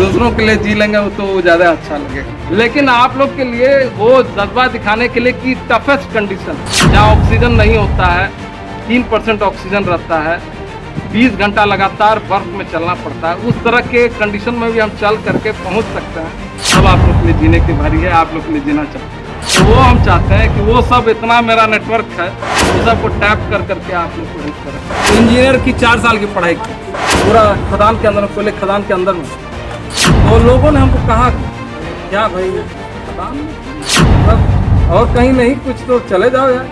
दूसरों के लिए जी लेंगे तो ज़्यादा अच्छा लगेगा। लेकिन आप लोग के लिए वो जज्बा दिखाने के लिए कि टफेस्ट कंडीशन जहाँ ऑक्सीजन नहीं होता है, 3% ऑक्सीजन रहता है, 20 घंटा लगातार बर्फ में चलना पड़ता है, उस तरह के कंडीशन में भी हम चल करके पहुंच सकते हैं। सब आप लोग के लिए जीने की बारी है, आप लोग के लिए जीना चाहते हैं। तो वो हम चाहते हैं कि वो सब इतना मेरा नेटवर्क है, वो सबको टैप कर करके आप लोग को हेल्प करें। इंजीनियर की 4 साल की पढ़ाई की, पूरा खदान के अंदर, पहले खदान के अंदर में। तो लोगों ने हमको कहा क्या भाई खदान में और कहीं नहीं, कुछ तो चले जाओ यार।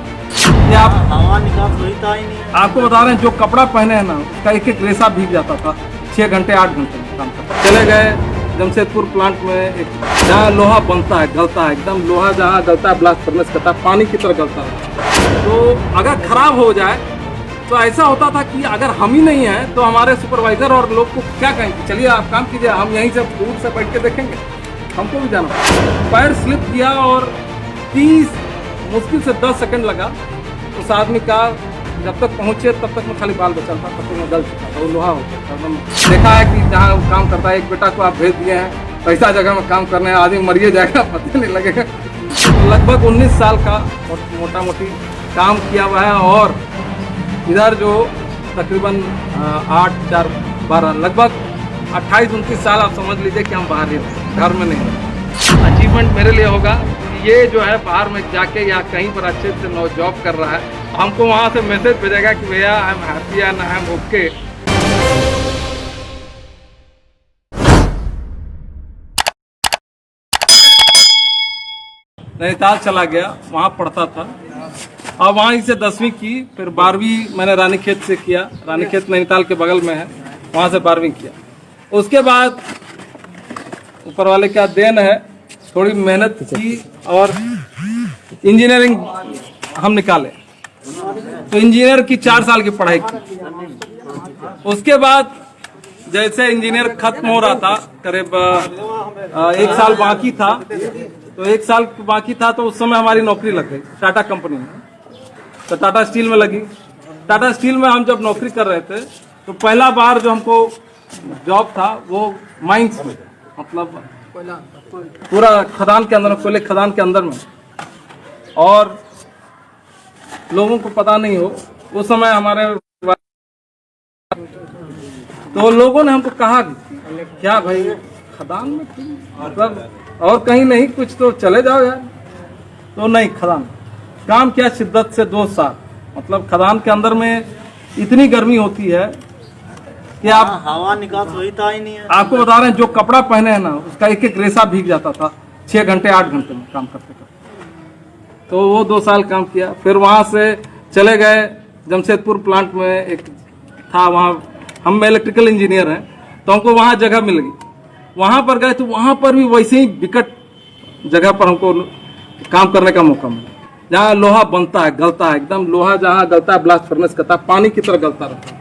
ये आप हवा निकास वही था ही नहीं। आपको बता रहे हैं, जो कपड़ा पहने हैं ना, उसका एक एक रेशा भीग जाता था। 6 घंटे 8 घंटे में काम करता। चले गए जमशेदपुर प्लांट में, एक जहाँ लोहा बनता है, गलता है, एकदम लोहा जहाँ गलता है, ब्लास्ट फर्नेस करता है, पानी की तरह गलता है। तो अगर खराब हो जाए तो ऐसा होता था कि अगर हम ही नहीं हैं तो हमारे सुपरवाइजर और लोग को क्या कहेंगे, चलिए आप काम कीजिए, हम यहीं से दूर से बैठ के देखेंगे। हमको भी जाना, पैर स्लिप किया और 30 मुश्किल से 10 सेकंड लगा उस आदमी का। जब तक पहुंचे तब तक मैं खाली बाल बचा था, तब तक मैं गल चुका था, वो लोहा हो गया था। देखा है कि जहाँ वो काम करता है, एक बेटा को आप भेज दिए हैं पैसा जगह में काम करने, आदमी मरिए जाएगा, पता नहीं लगेगा। लगभग 19 साल का मोटा मोटी काम किया हुआ है। और इधर जो तकरीबन 8, 4, 12 लगभग 28-29 साल आप समझ लीजिए कि हम बाहर ही हैं, घर में नहीं। अचीवमेंट मेरे लिए होगा कि ये जो है बाहर में जाके या कहीं पर अच्छे से नो जॉब कर रहा है, हमको वहाँ से मैसेज भेजेगा कि भैया I am happy and I am okay. Nainital चला गया, वहाँ पढ़ता था और वहाँ से 10वीं की, फिर 12वीं मैंने रानीखेत से किया। रानीखेत नैनीताल के बगल में है, वहाँ से 12वीं किया। उसके बाद ऊपर वाले क्या देन है, थोड़ी मेहनत की और इंजीनियरिंग हम निकाले। तो इंजीनियर की 4 साल की पढ़ाई की। उसके बाद जैसे इंजीनियर खत्म हो रहा था, करीब 1 साल बाकी था, तो 1 साल बाकी था तो उस समय हमारी नौकरी लग गई टाटा कंपनी में। तो टाटा स्टील में लगी। टाटा स्टील में हम जब नौकरी कर रहे थे तो पहला बार जो हमको जॉब था वो माइंस में, मतलब पूरा खदान के अंदर, पहले खदान के अंदर में। और लोगों को पता नहीं हो उस समय हमारे, तो लोगों ने हमको कहा क्या भाई खदान में, मतलब और कहीं नहीं, कुछ तो चले जाओ यार। तो नहीं, खदान काम किया शिद्दत से 2 साल। मतलब खदान के अंदर में इतनी गर्मी होती है कि आप हवा निकास वही था ही नहीं है। आपको बता रहे हैं, जो कपड़ा पहने हैं ना, उसका एक एक रेशा भीग जाता था। 6 घंटे 8 घंटे में काम करते करते। तो वो 2 साल काम किया। फिर वहाँ से चले गए जमशेदपुर प्लांट में, एक था वहाँ, हम इलेक्ट्रिकल इंजीनियर हैं तो हमको वहाँ जगह मिल गई। वहाँ पर गए तो वहाँ पर भी वैसे ही विकट जगह पर हमको काम करने का मौका मिला, जहाँ लोहा बनता है, गलता है, एकदम लोहा जहाँ गलता है, ब्लास्ट फर्नेस करता है, पानी की तरह गलता रहता है,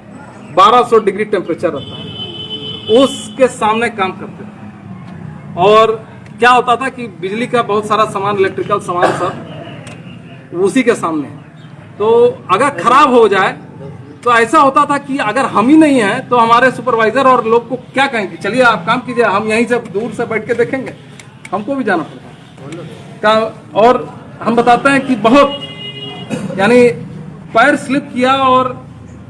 1200 डिग्री टेम्परेचर रहता है, उसके सामने काम करते थे। और क्या होता था कि बिजली का बहुत सारा सामान, इलेक्ट्रिकल सामान सब उसी के सामने है। तो अगर खराब हो जाए तो ऐसा होता था कि अगर हम ही नहीं हैं तो हमारे सुपरवाइजर और लोग को क्या कहेंगे, चलिए आप काम कीजिए, हम यहीं से दूर से बैठ के देखेंगे। हमको भी जाना पड़ता। और हम बताते हैं कि बहुत, यानी पैर स्लिप किया और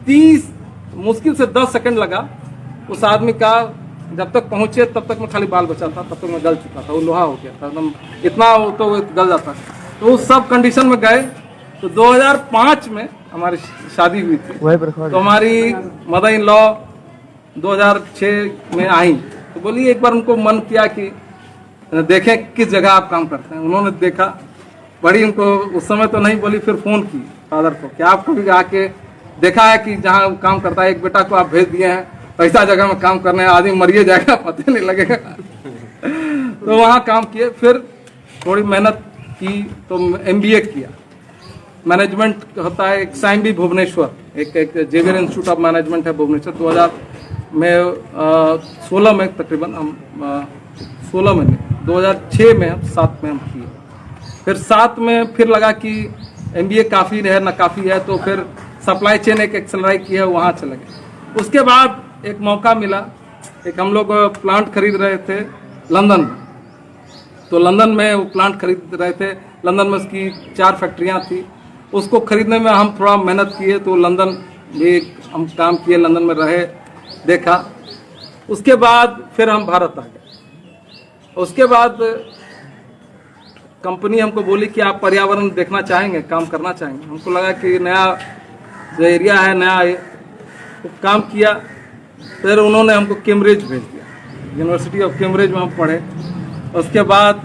30 मुश्किल से 10 सेकंड लगा उस आदमी का। जब तक पहुंचे तब तक मैं खाली बाल बचा था, तब तक मैं गल चुका था, वो लोहा हो गया था एकदम, इतना वो तो गल जाता। तो उस सब कंडीशन में गए। तो 2005 में हमारी शादी हुई थी। तो हमारी मदर इन लॉ 2006 में आई, तो बोली, एक बार उनको मन किया कि देखें किस जगह आप काम करते हैं। उन्होंने देखा, बड़ी उनको उस समय तो नहीं बोली, फिर फोन की फादर को कि आपको भी आके देखा है कि जहाँ काम करता है, एक बेटा को आप भेज दिए हैं पैसा जगह में काम करने, आदमी मरिए जाएगा, पता नहीं लगेगा। तो वहाँ काम किए। फिर थोड़ी मेहनत की तो MBA किया। मैनेजमेंट होता है एक साइंबी भुवनेश्वर, एक जेवियर इंस्टीट्यूट ऑफ मैनेजमेंट है भुवनेश्वर। 2016 में तकरीबन हम 16 में नहीं, 2006 में हम 7 में हम किए। फिर 7 में फिर लगा कि MBA काफ़ी है ना, काफ़ी है, तो फिर सप्लाई चेन एक एक्सेलराइज किया, वहाँ चले गए। उसके बाद एक मौका मिला एक हम लोग प्लांट खरीद रहे थे लंदन में। तो लंदन में वो प्लांट खरीद रहे थे, लंदन में उसकी 4 फैक्ट्रियाँ थी। उसको खरीदने में हम थोड़ा मेहनत किए, तो लंदन भी हम काम किए, लंदन में रहे, देखा। उसके बाद फिर हम भारत आ गए। उसके बाद कंपनी हमको बोली कि आप पर्यावरण देखना चाहेंगे, काम करना चाहेंगे। हमको लगा कि नया जो एरिया है, नया तो काम किया। फिर उन्होंने हमको कैम्ब्रिज भेज दिया, यूनिवर्सिटी ऑफ कैम्ब्रिज में हम पढ़े। उसके बाद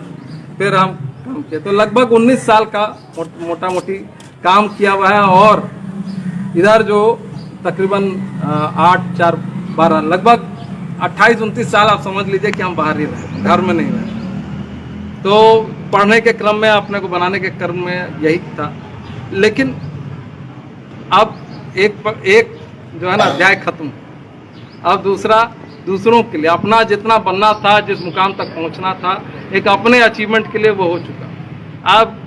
फिर हम काम किए। तो लगभग 19 साल का मोटा मोटी काम किया हुआ है। और इधर जो तकरीबन 8, 4, 12 लगभग 28-29 साल आप समझ लीजिए कि हम बाहर ही रहे, घर में नहीं रहे। तो पढ़ने के क्रम में, अपने को बनाने के क्रम में यही था। लेकिन अब एक जो है ना अध्याय खत्म। अब दूसरों के लिए अपना जितना बनना था, जिस मुकाम तक पहुंचना था, एक अपने अचीवमेंट के लिए वो हो चुका। अब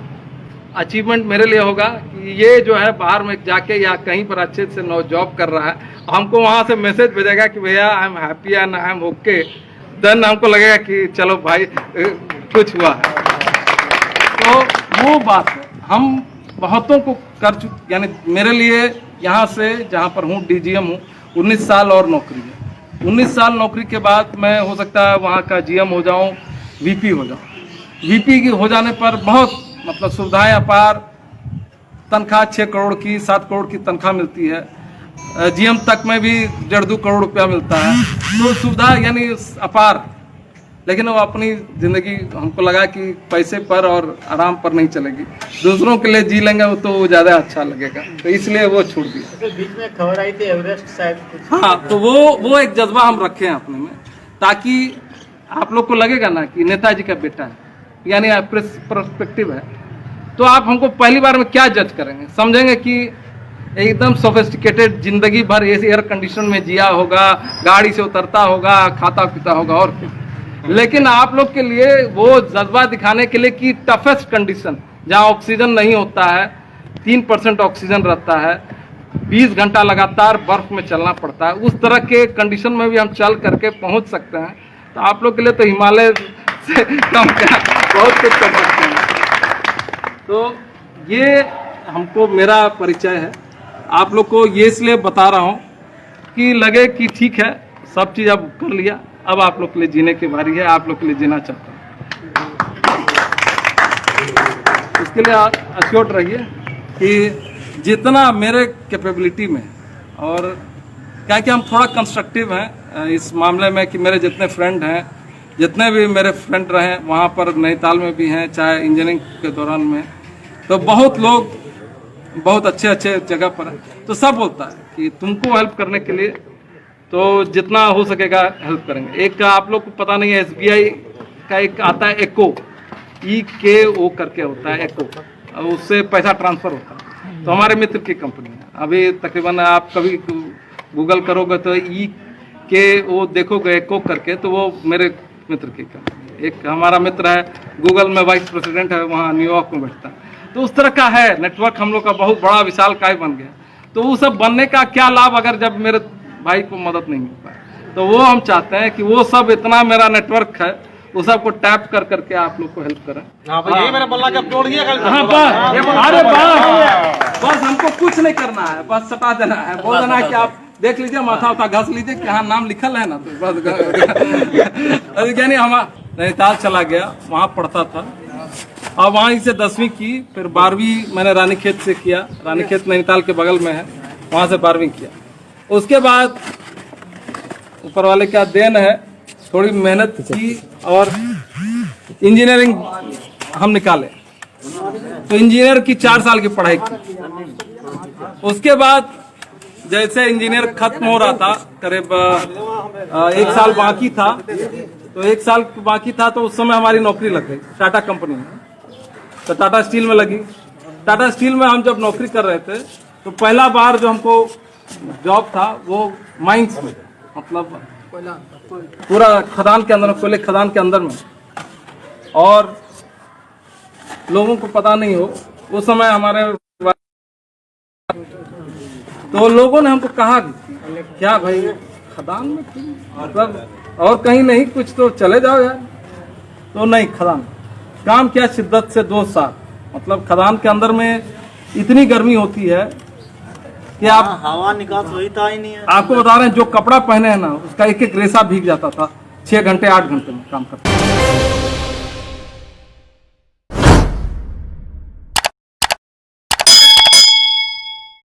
अचीवमेंट मेरे लिए होगा कि ये जो है बाहर में जाके या कहीं पर अच्छे से नो जॉब कर रहा है, हमको वहाँ से मैसेज भेजेगा कि भैया I am happy and I am okay, then हमको लगेगा कि चलो भाई कुछ हुआ है। तो वो बात है, हम बहुतों को कर चुके। यानी मेरे लिए यहाँ से जहाँ पर हूँ, DGM हूँ, 19 साल और नौकरी है। 19 साल नौकरी के बाद मैं हो सकता है वहाँ का GM हो जाऊँ, VP हो जाऊँ। VP की हो जाने पर बहुत मतलब सुविधाएं अपार, तनख्वाह 6 करोड़ की, 7 करोड़ की तनख्वाह मिलती है। GM तक में भी 1.5-2 करोड़ रुपया मिलता है। तो सुविधा यानी अपार। लेकिन वो अपनी ज़िंदगी हमको लगा कि पैसे पर और आराम पर नहीं चलेगी, दूसरों के लिए जी लेंगे वो तो ज़्यादा अच्छा लगेगा। तो इसलिए वो छोड़ दिया। तो बीच में खबर आई थी एवरेस्ट शायद कुछ। हाँ, तो वो एक जज्बा हम रखे हैं अपने में, ताकि आप लोग को लगेगा ना कि नेताजी का बेटा है, यानी पर्सपेक्टिव है। तो आप हमको पहली बार में क्या जज करेंगे, समझेंगे कि एकदम सोफिस्टिकेटेड जिंदगी भर एयर कंडीशन में जिया होगा, गाड़ी से उतरता होगा, खाता पीता होगा और क्या। लेकिन आप लोग के लिए वो जज्बा दिखाने के लिए कि टफेस्ट कंडीशन, जहाँ ऑक्सीजन नहीं होता है, 3% ऑक्सीजन रहता है, 20 घंटा लगातार बर्फ में चलना पड़ता है, उस तरह के कंडीशन में भी हम चल करके पहुंच सकते हैं। तो आप लोग के लिए तो हिमालय से कम क्या बहुत कुछ कर सकते हैं। तो ये हमको मेरा परिचय है, आप लोग को ये इसलिए बता रहा हूँ कि लगे कि ठीक है, सब चीज़ अब कर लिया, अब आप लोग के लिए जीने की बारी है, आप लोग के लिए जीना चाहता हूँ। इसके लिए अश्योर्ड रहिए कि जितना मेरे कैपेबिलिटी में, और क्या कि हम थोड़ा कंस्ट्रक्टिव हैं इस मामले में कि मेरे जितने फ्रेंड हैं, जितने भी मेरे फ्रेंड रहे वहाँ पर नैनीताल में भी हैं, चाहे इंजीनियरिंग के दौरान में, तो बहुत लोग बहुत अच्छे अच्छे जगह पर हैं। तो सब बोलता है कि तुमको हेल्प करने के लिए तो जितना हो सकेगा हेल्प करेंगे। एक आप लोग को पता नहीं है, SBI का एक आता है ECO, EKO करके होता है ECO, उससे पैसा ट्रांसफ़र होता है। तो हमारे मित्र की कंपनी है, अभी तकरीबन आप कभी गूगल करोगे तो EKO देखोगे ECO करके, तो वो मेरे मित्र की कंपनी। एक हमारा मित्र है गूगल में वाइस प्रेसिडेंट है, वहाँ न्यूयॉर्क में बैठता है। तो उस तरह का है नेटवर्क हम लोग का, बहुत बड़ा विशाल काय बन गया। तो वो सब बनने का क्या लाभ अगर जब मेरे भाई को मदद नहीं मिलता है। तो वो हम चाहते हैं कि वो सब इतना मेरा नेटवर्क है, वो सबको टैप कर करके आप लोग को हेल्प करें। यही मेरा बोलना कि तोड़ दिया कल। हाँ अरे बस हमको कुछ नहीं करना है, बस सटा देना है, बोल देना है कि आप देख लीजिए, माथा उठा घस लीजिए कि हाँ नाम लिखल है ना, तो बस। यानी हम नैनीताल चला गया, वहाँ पढ़ता था और वहाँ से 10वीं की, फिर 12वीं मैंने रानीखेत से किया। रानीखेत नैनीताल के बगल में है, वहाँ से 12वीं किया। उसके बाद ऊपर वाले का देन है, थोड़ी मेहनत की और इंजीनियरिंग हम निकाले। तो इंजीनियर की 4 साल की पढ़ाई की। उसके बाद जैसे इंजीनियर खत्म हो रहा था, करीब 1 साल बाकी था, तो 1 साल बाकी था, तो उस समय हमारी नौकरी लग गई टाटा कंपनी में। तो टाटा स्टील में लगी। टाटा स्टील में हम जब नौकरी कर रहे थे, तो पहला बार जो हमको जॉब था वो माइंस में, मतलब पूरा खदान के अंदर, कोयले खदान के अंदर में, और लोगों को पता नहीं हो उस समय हमारे, तो लोगों ने हमको कहा क्या भाई खदान में, मतलब और कहीं नहीं, कुछ तो चले जाओ यार। तो नहीं, खदान काम किया शिद्दत से 2 साल। मतलब खदान के अंदर में इतनी गर्मी होती है कि आप हवा निकास होता ही नहीं है। आपको बता रहे हैं, जो कपड़ा पहने हैं ना उसका एक एक रेशा भीग जाता था। 6 घंटे 8 घंटे में काम करते